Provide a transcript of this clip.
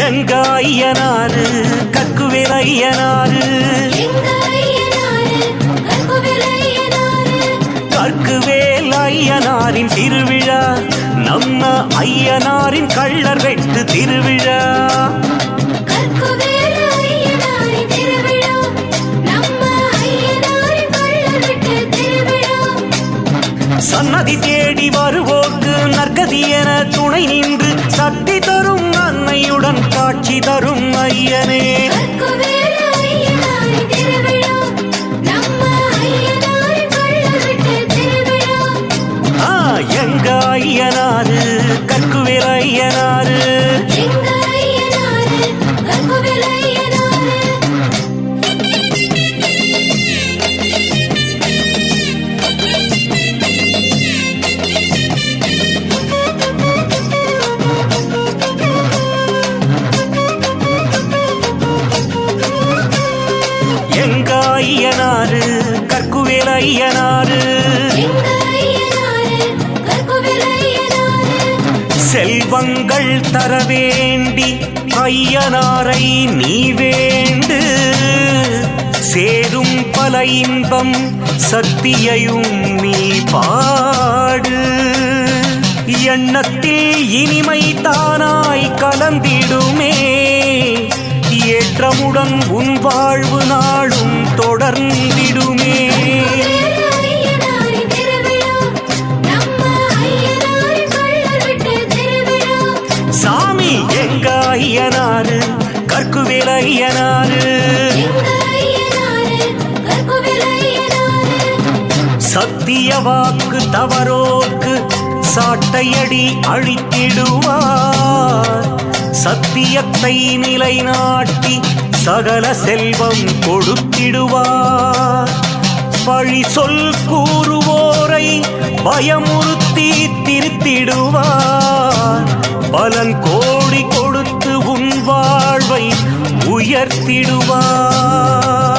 எங்க ஐயனாரு கற்குவேல் ஐயனாரு கற்குவேல் ஐயனாரின் திருவிழா நம்ம ஐயனாரின் கள்ளர் வெட்டு திருவிழா சன்னதி தேடி வருவோர்க்கு நற்கதி என துணை நின்று சக்தி தரும் அன்னையுடன் காட்சி தரும் ஐயனே எங்க ஐயனாரு கற்குவேல் ஐயனாரு எங்க ஐயனாரு கற்குவேல் ஐயனாரு செல்வங்கள் தர வேண்டி ஐயனாரை நீ வேண்டு சேரும் பல இன்பம் சக்தியையும் நீ பாடு எண்ணத்தில் இனிமை தானாய் கலந்திடுமே ஏற்றமுடன் உன் வாழ்வு நாளும் தொடர்ந்திடுமே சாமி எங்க ஐயனாரு கற்குவேல் ஐயனாரு சத்திய வாக்கு தவறோர்க்கு சாட்டையடி அழித்திடுவார் சத்தியத்தை நிலைநாட்டி சகல செல்வம் கொடுத்திடுவார் பழி சொல் கூறுவோரை பயமுறுத்தி திருத்திடுவார் பலன் கோடி கொடுத்து உன் வாழ்வை உயர்த்திடுவார்